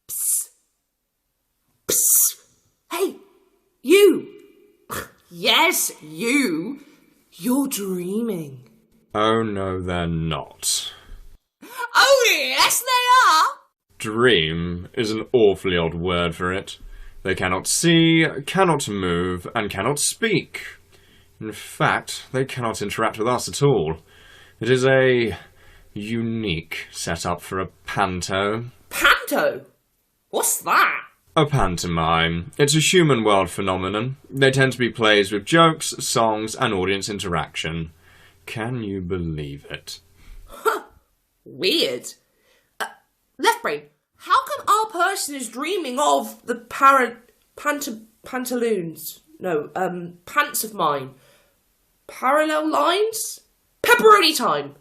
Psst. Psst. Hey, you. Yes, you. You're dreaming. Oh no, they're not. Oh yes, they are. Dream is an awfully odd word for it. They cannot see, cannot move, and cannot speak. In fact, they cannot interact with us at all. It is a unique setup for a panto. Panto? What's that? A pantomime. It's a human world phenomenon. They tend to be plays with jokes, songs, and audience interaction. Can you believe it? Weird. Left brain, how come our person is dreaming of the pantaloons? No, pants of mine. Parallel lines? Pepperoni time!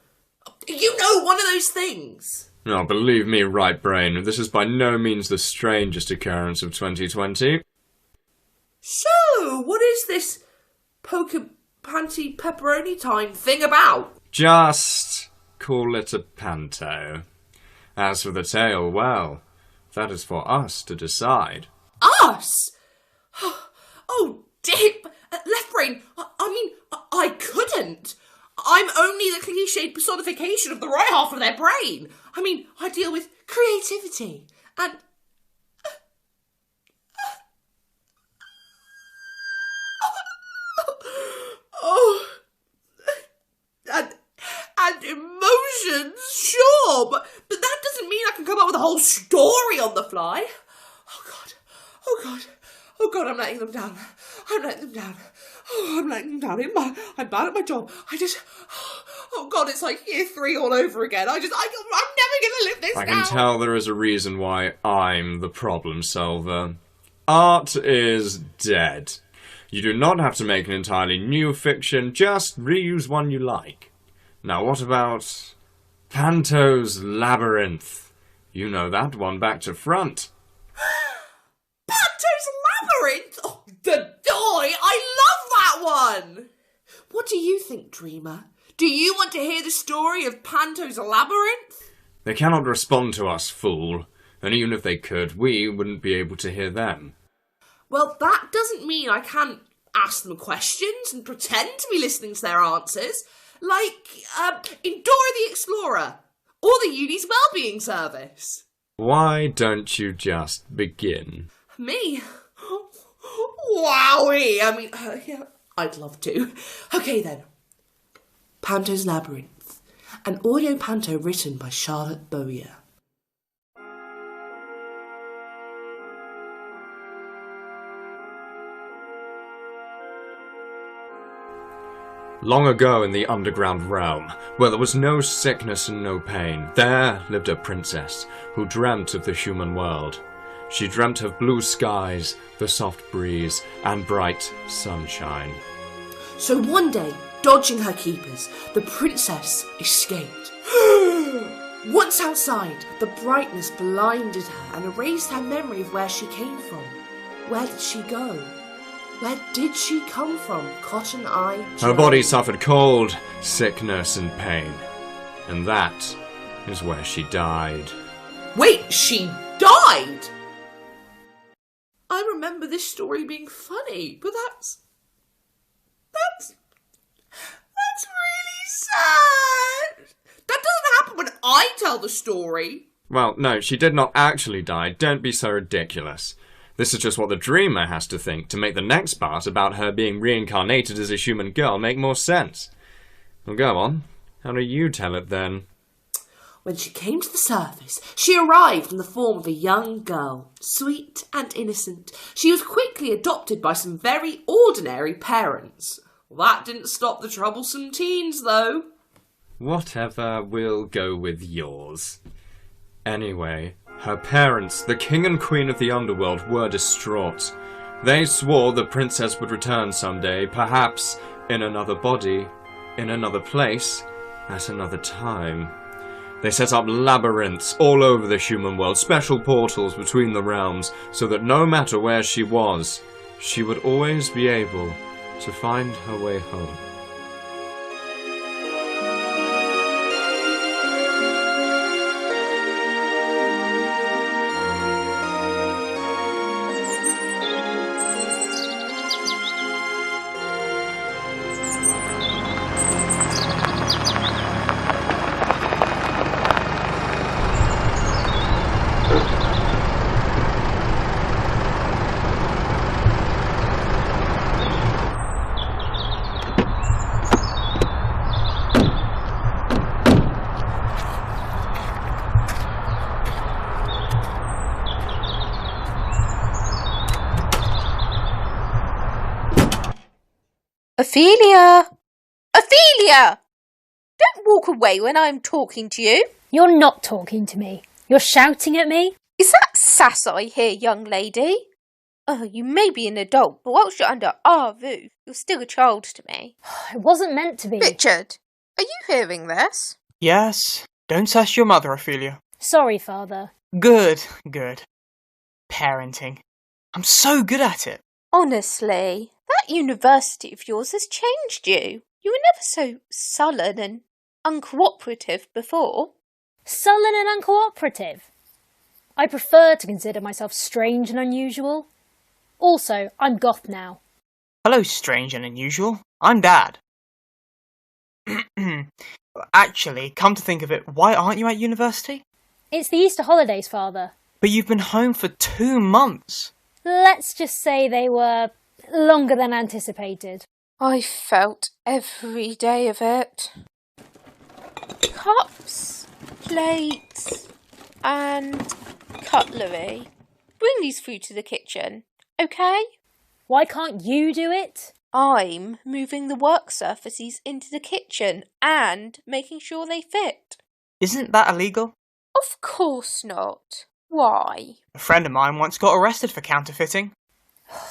You know, one of those things! Oh, believe me, right brain, this is by no means the strangest occurrence of 2020. So, what is this panty pepperoni time thing about? Just call it a panto. As for the tale, well, that is for us to decide. Us? Oh, dip! Left brain, I couldn't. I'm only the cliched personification of the right half of their brain. I deal with creativity and... Oh... And emotions, sure, but that doesn't mean I can come up with a whole story on the fly. Oh God, oh God, oh God, I'm letting them down. I'm letting them down. Oh, I'm letting them down. I'm bad at my job. Oh God, it's like year 3 all over again. I'm never going to live this down. I can tell there is a reason why I'm the problem solver. Art is dead. You do not have to make an entirely new fiction, just reuse one you like. Now what about Panto's Labyrinth? You know that one back to front. Panto's Labyrinth? Oh, the joy! I love that one! What do you think, Dreamer? Do you want to hear the story of Panto's Labyrinth? They cannot respond to us, fool. And even if they could, we wouldn't be able to hear them. Well, that doesn't mean I can't ask them questions and pretend to be listening to their answers. Like, in Dora the Explorer, or the Uni's Wellbeing Service. Why don't you just begin? Me? Wowie! Yeah, I'd love to. Okay then. Panto's Labyrinth, an audio panto written by Charlotte Bowyer. Long ago in the underground realm, where there was no sickness and no pain, there lived a princess who dreamt of the human world. She dreamt of blue skies, the soft breeze, and bright sunshine. So one day, dodging her keepers, the princess escaped. Once outside, the brightness blinded her and erased her memory of where she came from. Where did she go? Where did she come from, Cotton Eye Joe? Her body suffered cold, sickness, and pain. And that is where she died. Wait, she died? I remember this story being funny, but that's really sad. That doesn't happen when I tell the story. Well, no, she did not actually die. Don't be so ridiculous. This is just what the dreamer has to think to make the next part about her being reincarnated as a human girl make more sense. Well, go on. How do you tell it then? When she came to the surface, she arrived in the form of a young girl, sweet and innocent. She was quickly adopted by some very ordinary parents. That didn't stop the troublesome teens, though. Whatever, we'll go with yours. Anyway, her parents, the king and queen of the underworld, were distraught. They swore the princess would return someday, perhaps in another body, in another place, at another time. They set up labyrinths all over the human world, special portals between the realms, so that no matter where she was, she would always be able to find her way home. Ophelia! Ophelia! Don't walk away when I'm talking to you. You're not talking to me. You're shouting at me. Is that sass I hear, young lady? Oh, you may be an adult, but whilst you're under our roof, you're still a child to me. It wasn't meant to be. Richard, are you hearing this? Yes. Don't sass your mother, Ophelia. Sorry, Father. Good. Parenting. I'm so good at it. Honestly, that university of yours has changed you. You were never so sullen and uncooperative before. Sullen and uncooperative. I prefer to consider myself strange and unusual. Also, I'm goth now. Hello, strange and unusual. I'm Dad. Actually, come to think of it, why aren't you at university? It's the Easter holidays, Father. But you've been home for 2 months. Let's just say they were longer than anticipated. I felt every day of it. Cups, plates, and cutlery. Bring these food to the kitchen, okay? Why can't you do it? I'm moving the work surfaces into the kitchen and making sure they fit. Isn't that illegal? Of course not. Why? A friend of mine once got arrested for counterfeiting.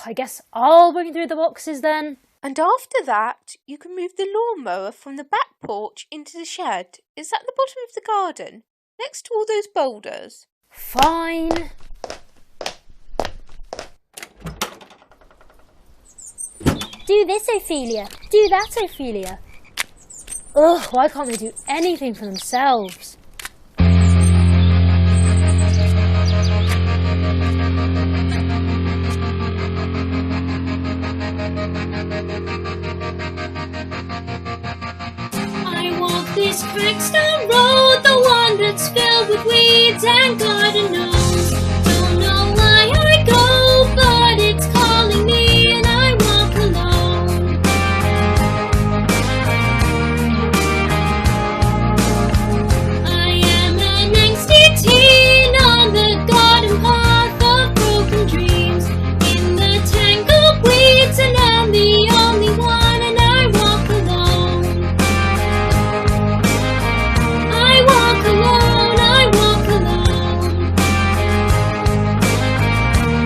I guess I'll bring through the boxes then. And after that, you can move the lawnmower from the back porch into the shed. It's at the bottom of the garden, next to all those boulders. Fine. Do this, Ophelia. Do that, Ophelia. Ugh, why can't they do anything for themselves? I walk this crackstone road, the one that's filled with weeds and garden gnomes. Don't know why I go, but it's calling me and I walk alone. I am an angsty teen on the garden path of broken dreams. In the tangled weeds and I'm the only one and I walk alone. I walk alone, I walk alone.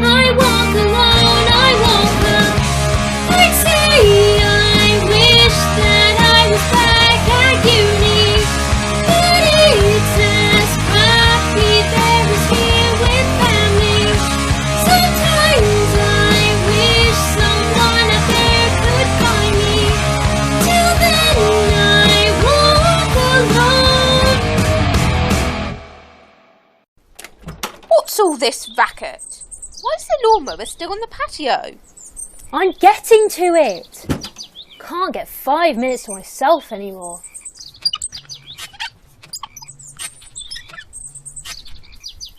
I walk alone, I walk alone. I'd say I wish that I was back at uni, but it's as crappy there as here with family. Sometimes I wish someone out there could find me. Till then I walk alone. What's all this racket? Why is the lawnmower still on the patio? I'm getting to it. Can't get 5 minutes to myself anymore.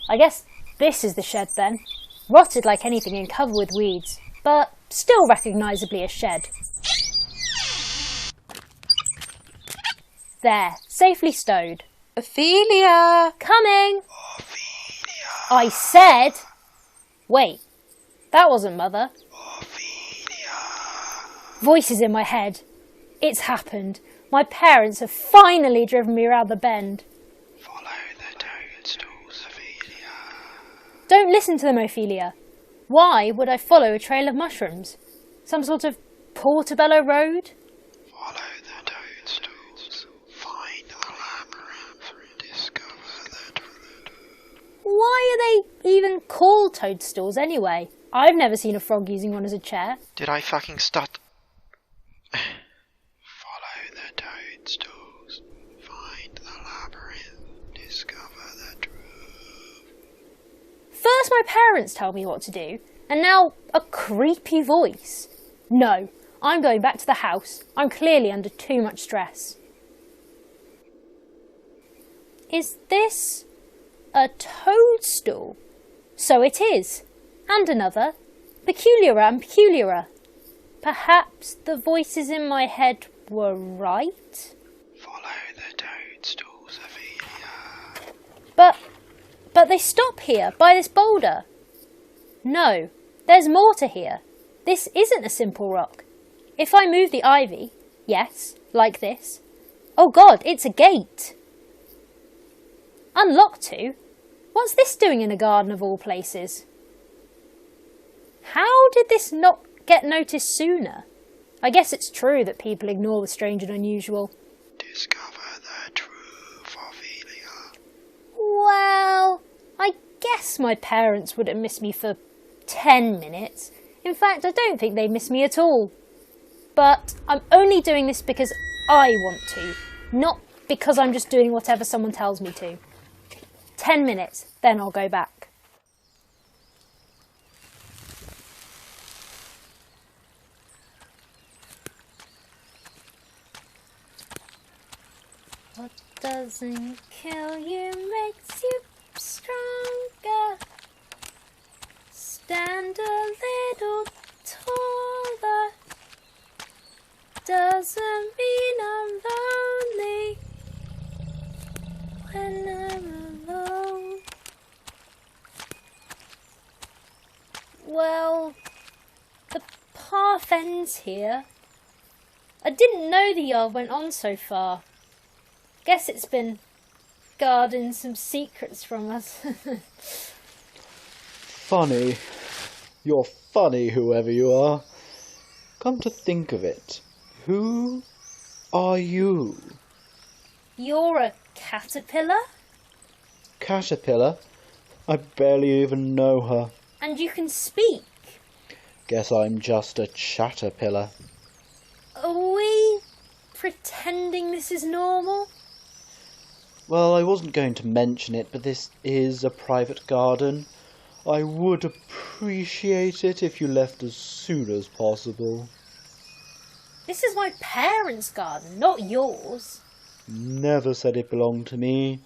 I guess this is the shed then. Rotted like anything and covered with weeds, but still recognisably a shed. There, safely stowed. Ophelia! Coming! I said... Wait, that wasn't Mother. Voices in my head. It's happened. My parents have finally driven me around the bend. Follow the toadstools, Ophelia. Don't listen to them, Ophelia. Why would I follow a trail of mushrooms? Some sort of Portobello Road? Follow the toadstools. Find the labyrinth. Discover the truth. Why are they even called toadstools anyway? I've never seen a frog using one as a chair. Did I fucking start? Follow the toadstools. Find the labyrinth. Discover the truth. First my parents tell me what to do, and now a creepy voice. No, I'm going back to the house. I'm clearly under too much stress. Is this a toadstool? So it is. And another. Peculiarer and peculiarer. Perhaps the voices in my head were right? Follow the toadstools, Ophelia. But they stop here, by this boulder. No, there's more to here. This isn't a simple rock. If I move the ivy, yes, like this. Oh God, it's a gate. Unlocked too? What's this doing in a garden of all places? How did this not get noticed sooner? I guess it's true that people ignore the strange and unusual. Discover the truth, Ophelia. Well, I guess my parents wouldn't miss me for 10 minutes. In fact, I don't think they miss me at all. But I'm only doing this because I want to, not because I'm just doing whatever someone tells me to. 10 minutes, then I'll go back. What doesn't kill you makes you stronger. Stand a little taller. Doesn't mean I'm lonely when I'm alone. Well, the path ends here. I didn't know the yard went on so far. Guess it's been guarding some secrets from us. Funny. You're funny, whoever you are. Come to think of it, who are you? You're a caterpillar? Caterpillar? I barely even know her. And you can speak? Guess I'm just a chatterpillar. Are we pretending this is normal? Well, I wasn't going to mention it, but this is a private garden. I would appreciate it if you left as soon as possible. This is my parents' garden, not yours. Never said it belonged to me.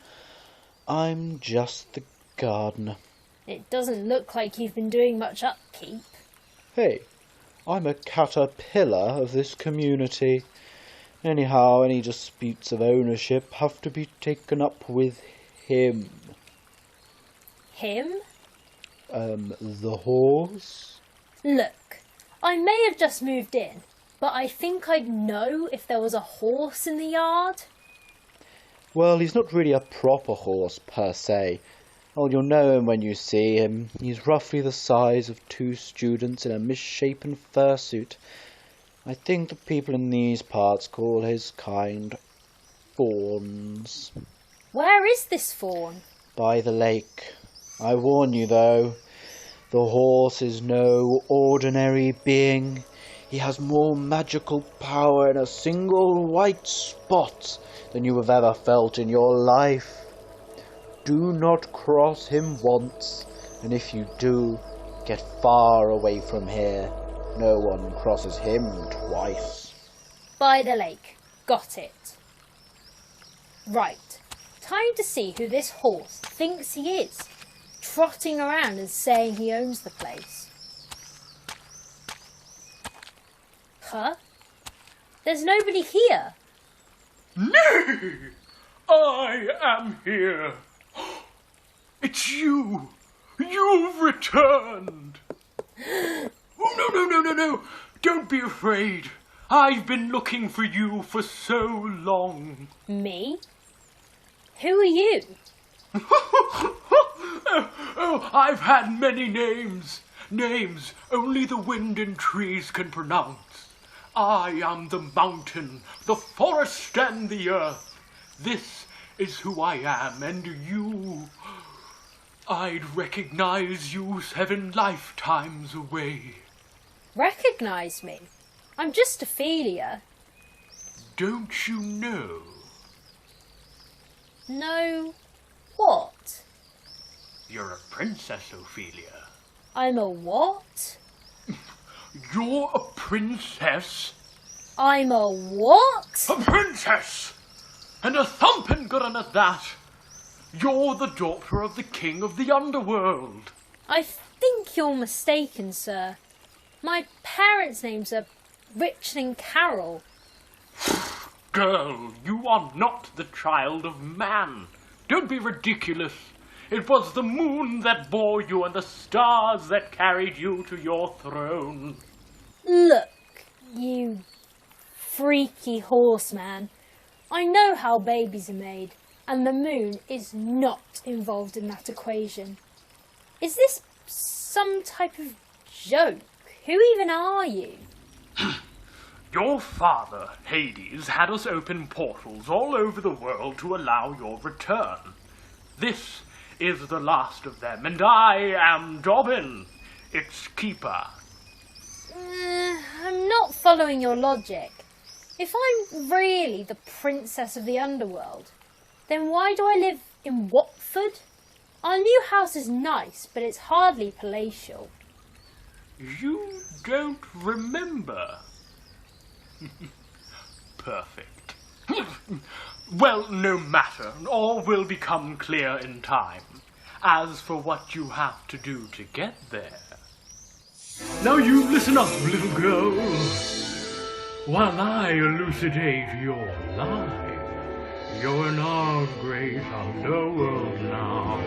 I'm just the gardener. It doesn't look like you've been doing much upkeep. Hey, I'm a caterpillar of this community. Anyhow, any disputes of ownership have to be taken up with him. Him? The horse? Look, I may have just moved in, but I think I'd know if there was a horse in the yard. Well, he's not really a proper horse, per se. Oh, you'll know him when you see him. He's roughly the size of 2 students in a misshapen fursuit. I think the people in these parts call his kind fawns. Where is this fawn? By the lake. I warn you, though, the horse is no ordinary being. He has more magical power in a single white spot than you have ever felt in your life. Do not cross him once, and if you do, get far away from here. No one crosses him twice. By the lake. Got it. Right. Time to see who this horse thinks he is, trotting around and saying he owns the place. Huh? There's nobody here. Nay! I am here. It's you. You've returned. Oh, no. Don't be afraid. I've been looking for you for so long. Me? Who are you? Oh, I've had many names. Names only the wind and trees can pronounce. I am the mountain, the forest and the earth. This is who I am, and you... I'd recognize you 7 lifetimes away. Recognise me? I'm just Ophelia. Don't you know? No. What? You're a princess, Ophelia. I'm a what? You're a princess? I'm a what? A princess! And a thumping good one at that. You're the daughter of the king of the underworld. I think you're mistaken, sir. My parents' names are Richard and Carol. Girl, you are not the child of man. Don't be ridiculous. It was the moon that bore you and the stars that carried you to your throne. Look, You freaky horseman. I know how babies are made, and the moon is not involved in that equation. Is this some type of joke? Who even are you? Your father, Hades, had us open portals all over the world to allow your return. This is the last of them, and I am Dobbin, its keeper. I'm not following your logic. If I'm really the princess of the underworld, then why do I live in Watford? Our new house is nice, but it's hardly palatial. You don't remember? Perfect. Well, no matter. All will become clear in time. As for what you have to do to get there... Now you listen up, little girl, while I elucidate your lie. You're in our great underworld now.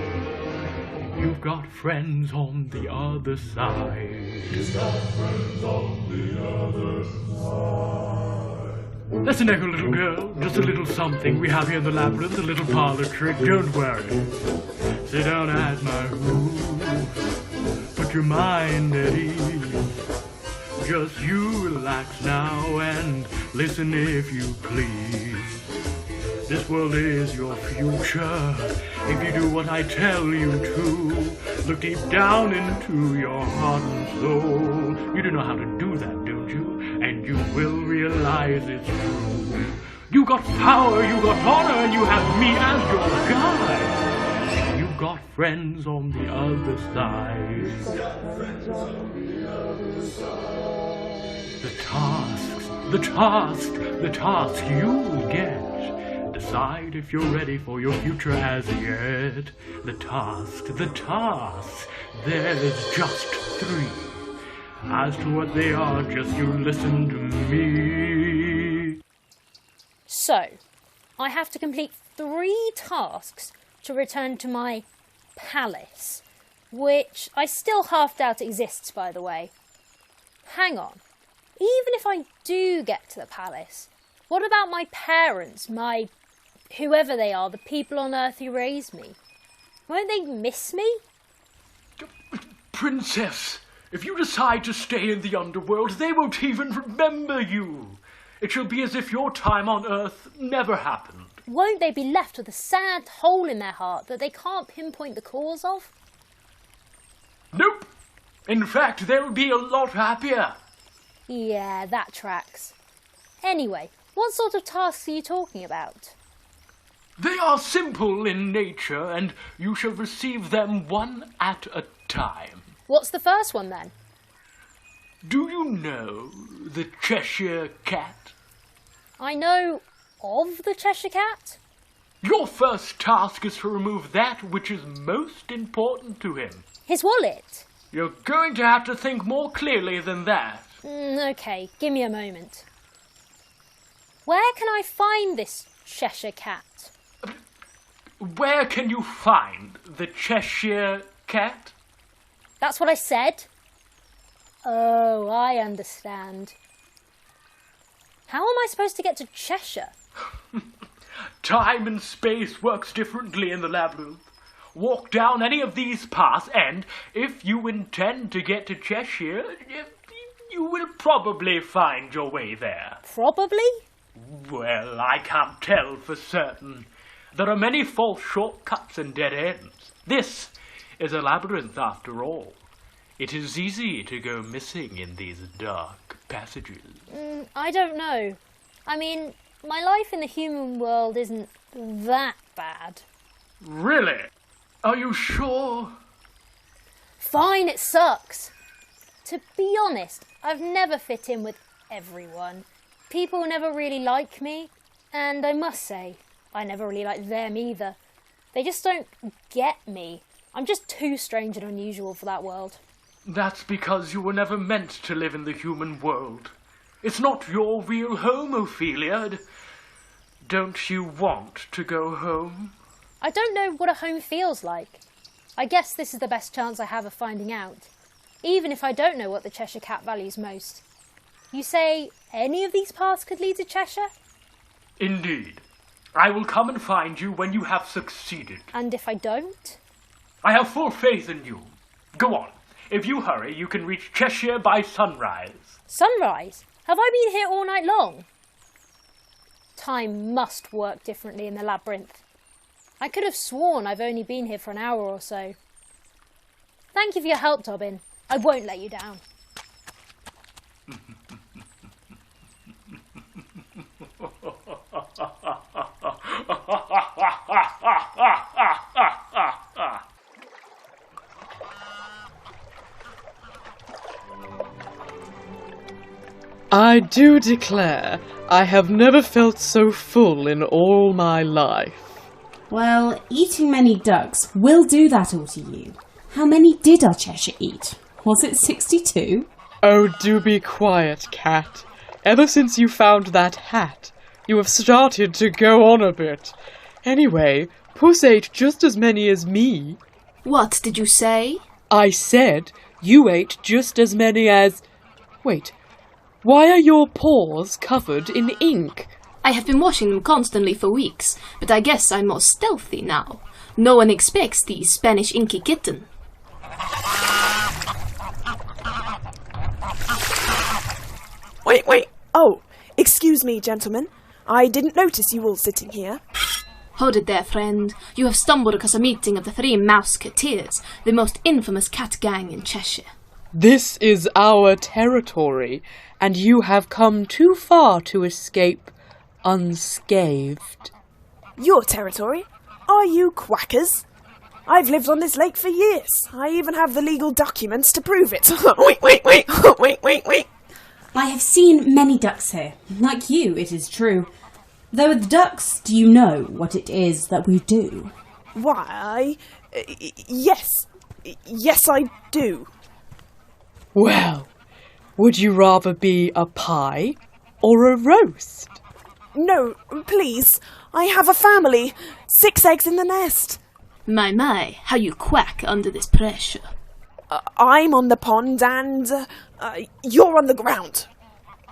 You've got friends on the other side. You've got friends on the other side. Listen, Echo, little girl, just a little something we have here in the labyrinth, a little parlor trick, don't worry. Sit down at my roof, put your mind at ease. Just you relax now and listen if you please. This world is your future, if you do what I tell you to. Look deep down into your heart and soul. You do know how to do that, don't you? And you will realize it's true. You got power, you got honor, and you have me as your guide. You got friends on the other side. The task you'll get. Decide if you're ready for your future as yet. The task, there's just 3. As to what they are, just you listen to me. So, I have to complete 3 tasks to return to my palace, which I still half doubt exists, by the way. Hang on. Even if I do get to the palace, what about my parents, my whoever they are, the people on Earth who raised me? Won't they miss me? Princess, if you decide to stay in the underworld, they won't even remember you. It shall be as if your time on Earth never happened. Won't they be left with a sad hole in their heart that they can't pinpoint the cause of? Nope. In fact, they'll be a lot happier. Yeah, that tracks. Anyway, what sort of tasks are you talking about? They are simple in nature, and you shall receive them one at a time. What's the first one, then? Do you know the Cheshire Cat? I know of the Cheshire Cat. Your first task is to remove that which is most important to him. His wallet? You're going to have to think more clearly than that. Okay, give me a moment. Where can I find this Cheshire Cat? Where can you find the Cheshire Cat? That's what I said. Oh, I understand. How am I supposed to get to Cheshire? Time and space works differently in the labyrinth. Walk down any of these paths and, if you intend to get to Cheshire, you will probably find your way there. Probably? Well, I can't tell for certain. There are many false shortcuts and dead ends. This is a labyrinth after all. It is easy to go missing in these dark passages. I don't know. I mean, my life in the human world isn't that bad. Really? Are you sure? Fine, it sucks. To be honest, I've never fit in with everyone. People never really like me, and I must say, I never really like them either. They just don't get me. I'm just too strange and unusual for that world. That's because you were never meant to live in the human world. It's not your real home, Ophelia. Don't you want to go home? I don't know what a home feels like. I guess this is the best chance I have of finding out, even if I don't know what the Cheshire Cat values most. You say any of these paths could lead to Cheshire? Indeed. I will come and find you when you have succeeded. And if I don't? I have full faith in you. Go on. If you hurry, you can reach Cheshire by sunrise. Sunrise? Have I been here all night long? Time must work differently in the labyrinth. I could have sworn I've only been here for an hour or so. Thank you for your help, Dobbin. I won't let you down. I do declare, I have never felt so full in all my life. Well, eating many ducks will do that all to you. How many did our Cheshire eat? Was it 62? Oh, do be quiet, Cat. Ever since you found that hat, you have started to go on a bit. Anyway, Puss ate just as many as me. What did you say? I said you ate just as many as... Wait, why are your paws covered in ink? I have been washing them constantly for weeks, but I guess I'm more stealthy now. No one expects the Spanish inky kitten. Wait. Oh, excuse me, gentlemen. I didn't notice you all sitting here. Hold it there, friend. You have stumbled across a meeting of the Three Mouseketeers, the most infamous cat gang in Cheshire. This is our territory, and you have come too far to escape unscathed. Your territory? Are you quackers? I've lived on this lake for years. I even have the legal documents to prove it. wait. I have seen many ducks here. Like you, it is true. Though with the ducks, do you know what it is that we do? Why, yes. Yes, I do. Well, would you rather be a pie or a roast? No, please. I have a family. 6 eggs in the nest. My, how you quack under this pressure. I'm on the pond and you're on the ground.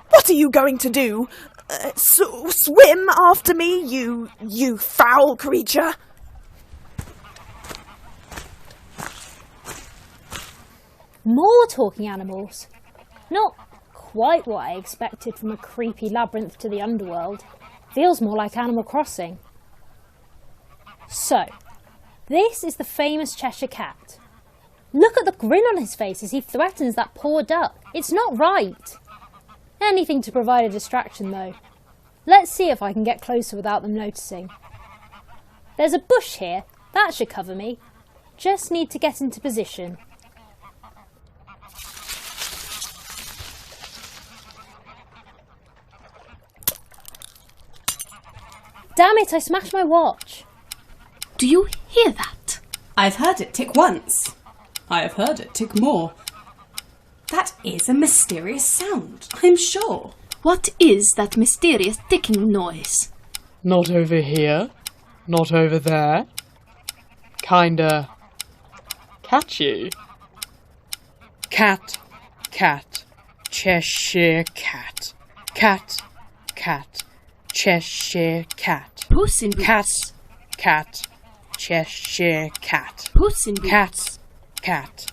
What are you going to do? Swim after me, you foul creature? More talking animals. Not quite what I expected from a creepy labyrinth to the underworld. Feels more like Animal Crossing. So, this is the famous Cheshire Cat. Look at the grin on his face as he threatens that poor duck. It's not right. Anything to provide a distraction, though. Let's see if I can get closer without them noticing. There's a bush here. That should cover me. Just need to get into position. Damn it, I smashed my watch. Do you hear that? I've heard it tick once. I have heard it tick more. That is a mysterious sound, I'm sure. What is that mysterious ticking noise? Not over here. Not over there. Kinda catchy. Cat, cat, Cheshire cat. Cat, cat, Cheshire cat. Puss in Boots. Cat, cat, Cheshire cat. Puss in Boots. Cat, cat,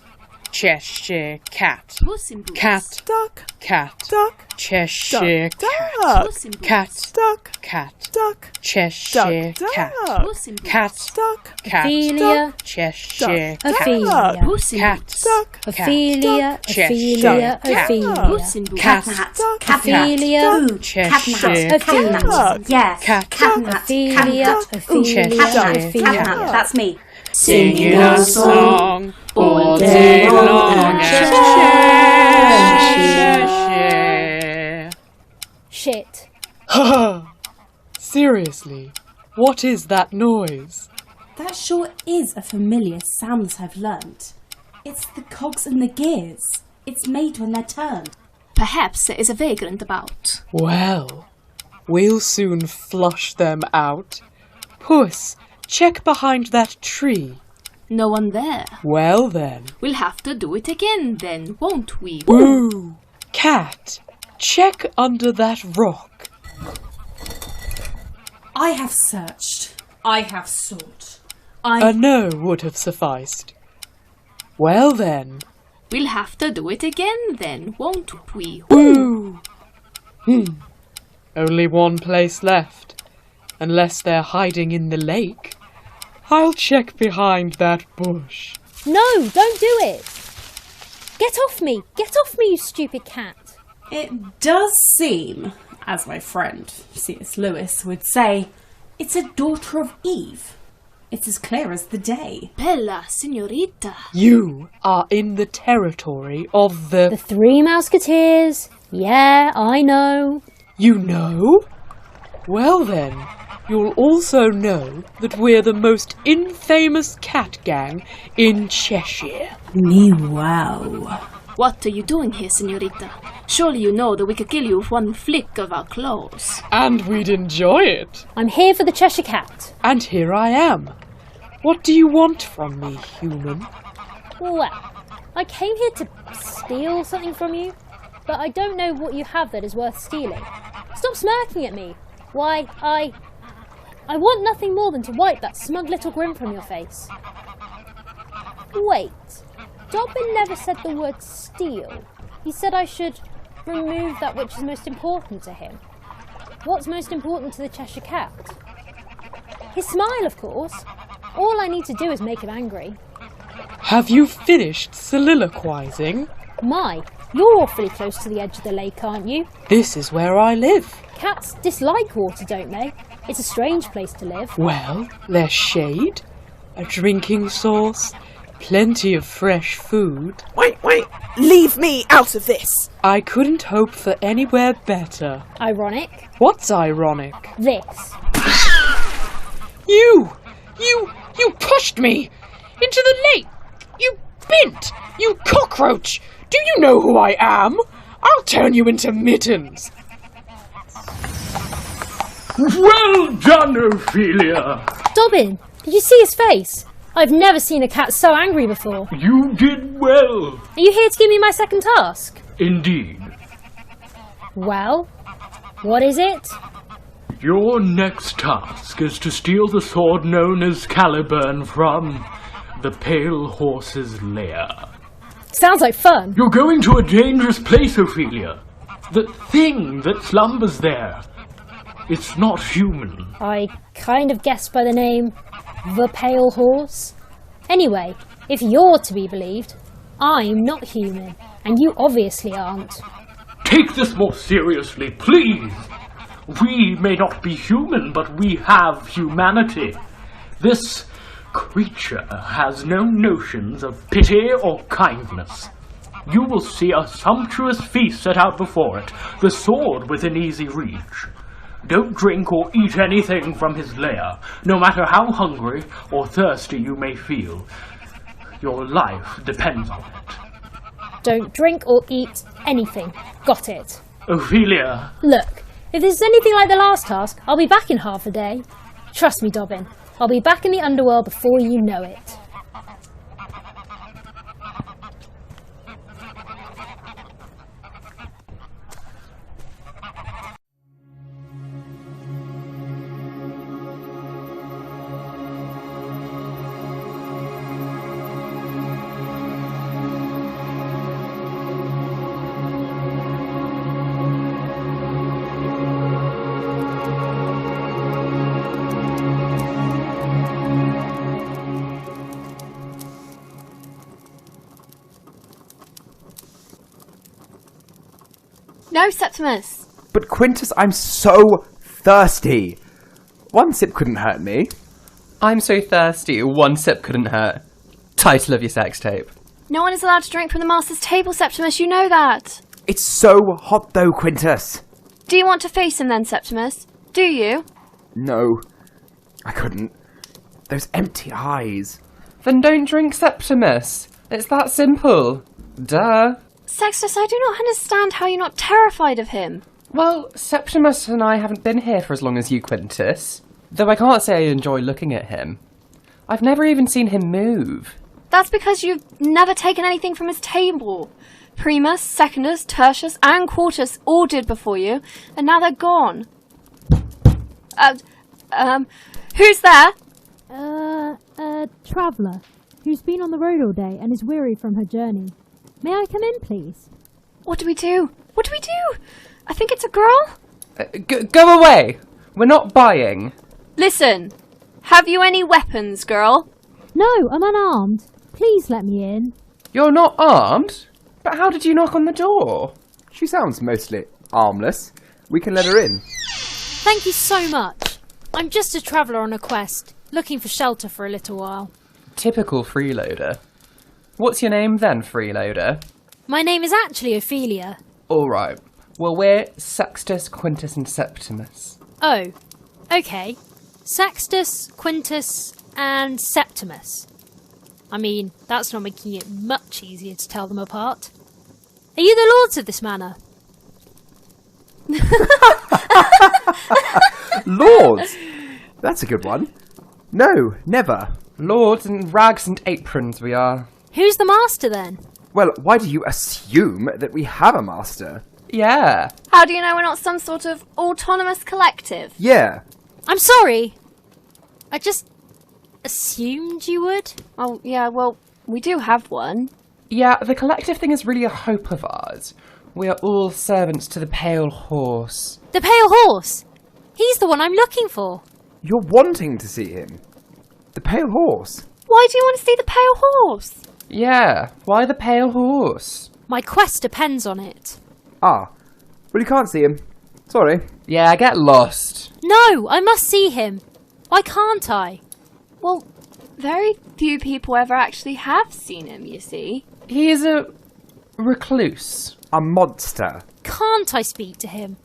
Cheshire cat. Puss in Boots. Cat, Duck, cat, duck, Cheshire duck, cat. Puss in Boots. Cat, duck, cat, duck, Cheshire duck, cat. Puss in Boots. Cat, duck, cat, Ophelia, Cheshire cat. Ophelia, Puss in Cat, Boots. duck, Ophelia, Cheshire Ophelia, cat. Ophelia. Puss in Boots. Cat, Ophelia, Cheshire Ophelia. Yes, cat. Ophelia, Cheshire Ophelia. cat. That's me. Singing a song all day long. Cheshire. Shit. Seriously, what is that noise? That sure is a familiar sound that I've learnt. It's the cogs and the gears. It's made when they're turned. Perhaps there is a vagrant about. Well, we'll soon flush them out. Puss, check behind that tree. No one there. Well then. We'll have to do it again then, won't we? Ooh. Cat, check under that rock. I have searched. I have sought. A no would have sufficed. Well then. We'll have to do it again then, won't we? Woo! Only one place left. Unless they're hiding in the lake. I'll check behind that bush. No, don't do it! Get off me! Get off me, you stupid cat! It does seem, as my friend C.S. Lewis would say, it's a daughter of Eve. It's as clear as the day. Bella, Signorita. You are in the territory of the... The Three Musketeers. Yeah, I know. You know? Well then, you'll also know that we're the most infamous cat gang in Cheshire. Wow. What are you doing here, Signorita? Surely you know that we could kill you with one flick of our claws. And we'd enjoy it. I'm here for the Cheshire Cat. And here I am. What do you want from me, human? Well, I came here to steal something from you, but I don't know what you have that is worth stealing. Stop smirking at me. Why, I want nothing more than to wipe that smug little grin from your face. Wait, Dobbin never said the word steal. He said I should remove that which is most important to him. What's most important to the Cheshire Cat? His smile, of course. All I need to do is make him angry. Have you finished soliloquizing? My, you're awfully close to the edge of the lake, aren't you? This is where I live. Cats dislike water, don't they? It's a strange place to live. Well, there's shade, a drinking source, plenty of fresh food. Wait! Leave me out of this! I couldn't hope for anywhere better. Ironic? What's ironic? This. You pushed me into the lake! You bint! You cockroach! Do you know who I am? I'll turn you into mittens! Well done, Ophelia! Dobbin, did you see his face? I've never seen a cat so angry before. You did well. Are you here to give me my second task? Indeed. Well, what is it? Your next task is to steal the sword known as Caliburn from the Pale Horse's lair. Sounds like fun. You're going to a dangerous place, Ophelia. The thing that slumbers there, it's not human. I kind of guessed by the name, the Pale Horse. Anyway, if you're to be believed, I'm not human, and you obviously aren't. Take this more seriously, please. We may not be human, but we have humanity. This creature has no notions of pity or kindness. You will see a sumptuous feast set out before it, the sword within easy reach. Don't drink or eat anything from his lair, no matter how hungry or thirsty you may feel. Your life depends on it. Don't drink or eat anything. Got it. Ophelia. Look, if this is anything like the last task, I'll be back in half a day. Trust me, Dobbin. I'll be back in the underworld before you know it. No, Septimus! But Quintus, I'm so thirsty. One sip couldn't hurt me. I'm so thirsty, one sip couldn't hurt. Title of your sex tape. No one is allowed to drink from the master's table, Septimus, you know that. It's so hot though, Quintus. Do you want to face him then, Septimus? Do you? No, I couldn't. Those empty eyes. Then don't drink, Septimus. It's that simple. Duh. Sextus, I do not understand how you're not terrified of him. Well, Septimus and I haven't been here for as long as you, Quintus. Though I can't say I enjoy looking at him. I've never even seen him move. That's because you've never taken anything from his table. Primus, Secundus, Tertius, and Quartus all did before you, and now they're gone. Who's there? A traveller who's been on the road all day and is weary from her journey. May I come in, please? What do we do? What do we do? I think it's a girl. Go away! We're not buying. Listen, have you any weapons, girl? No, I'm unarmed. Please let me in. You're not armed? But how did you knock on the door? She sounds mostly harmless. We can let her in. Thank you so much. I'm just a traveller on a quest, looking for shelter for a little while. Typical freeloader. What's your name then, freeloader? My name is actually Ophelia. Alright. Well, we're Sextus, Quintus and Septimus. Oh, okay. Sextus, Quintus and Septimus. I mean, that's not making it much easier to tell them apart. Are you the lords of this manor? Lords? That's a good one. No, never. Lords in rags and aprons we are. Who's the master then? Well, why do you assume that we have a master? Yeah. How do you know we're not some sort of autonomous collective? Yeah. I'm sorry. I just assumed you would. Oh, yeah, well, we do have one. Yeah, the collective thing is really a hope of ours. We are all servants to the Pale Horse. The Pale Horse? He's the one I'm looking for. You're wanting to see him. The Pale Horse. Why do you want to see the Pale Horse? Yeah, why the Pale Horse? My quest depends on it. Ah, well you can't see him. Sorry. Yeah, get lost. No, I must see him. Why can't I? Well, very few people ever actually have seen him, you see. He is a recluse. A monster. Can't I speak to him?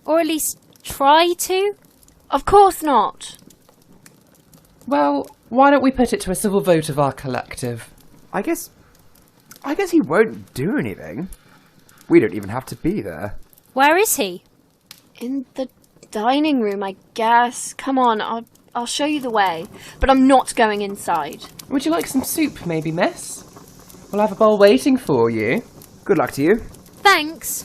Or at least try to? Of course not. Well, why don't we put it to a civil vote of our collective? I guess he won't do anything. We don't even have to be there. Where is he? In the dining room, I guess. Come on, I'll show you the way. But I'm not going inside. Would you like some soup, maybe, miss? We'll have a bowl waiting for you. Good luck to you. Thanks.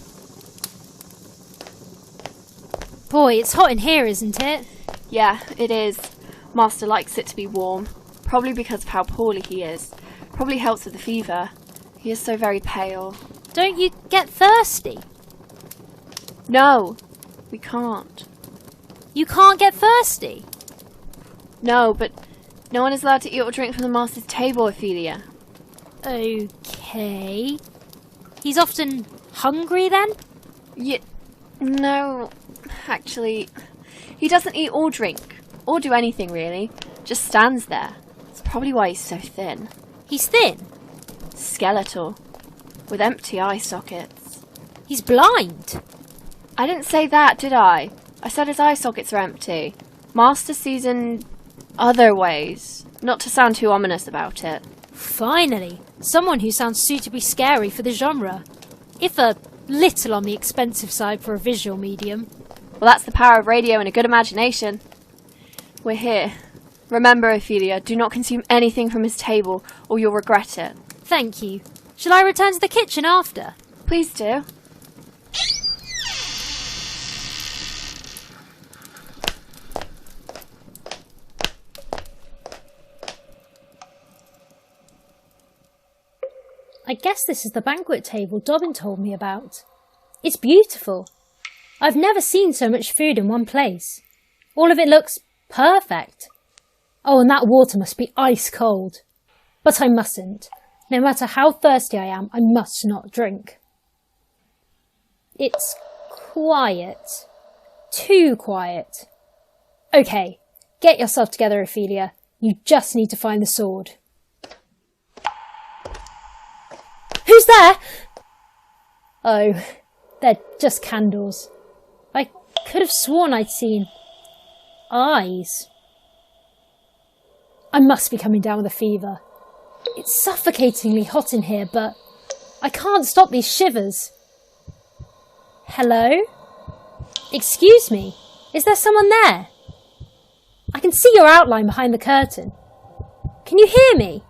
Boy, it's hot in here, isn't it? Yeah, it is. Master likes it to be warm. Probably because of how poorly he is. Probably helps with the fever. He is so very pale. Don't you get thirsty? No, we can't. You can't get thirsty? No, but no one is allowed to eat or drink from the master's table, Ophelia. Okay. He's often hungry then? No, actually, he doesn't eat or drink, or do anything really. Just stands there. That's probably why he's so thin. He's thin? Skeletal. With empty eye sockets. He's blind. I didn't say that, did I? I said his eye sockets are empty. Master sees in other ways. Not to sound too ominous about it. Finally, someone who sounds suitably scary for the genre. If a little on the expensive side for a visual medium. Well, that's the power of radio and a good imagination. We're here. Remember, Ophelia, do not consume anything from his table, or you'll regret it. Thank you. Shall I return to the kitchen after? Please do. I guess this is the banquet table Dobbin told me about. It's beautiful. I've never seen so much food in one place. All of it looks perfect. Oh, and that water must be ice cold. But I mustn't. No matter how thirsty I am, I must not drink. It's quiet. Too quiet. Okay, get yourself together, Ophelia. You just need to find the sword. Who's there? Oh, they're just candles. I could have sworn I'd seen eyes. I must be coming down with a fever. It's suffocatingly hot in here, but I can't stop these shivers. Hello? Excuse me, is there someone there? I can see your outline behind the curtain. Can you hear me?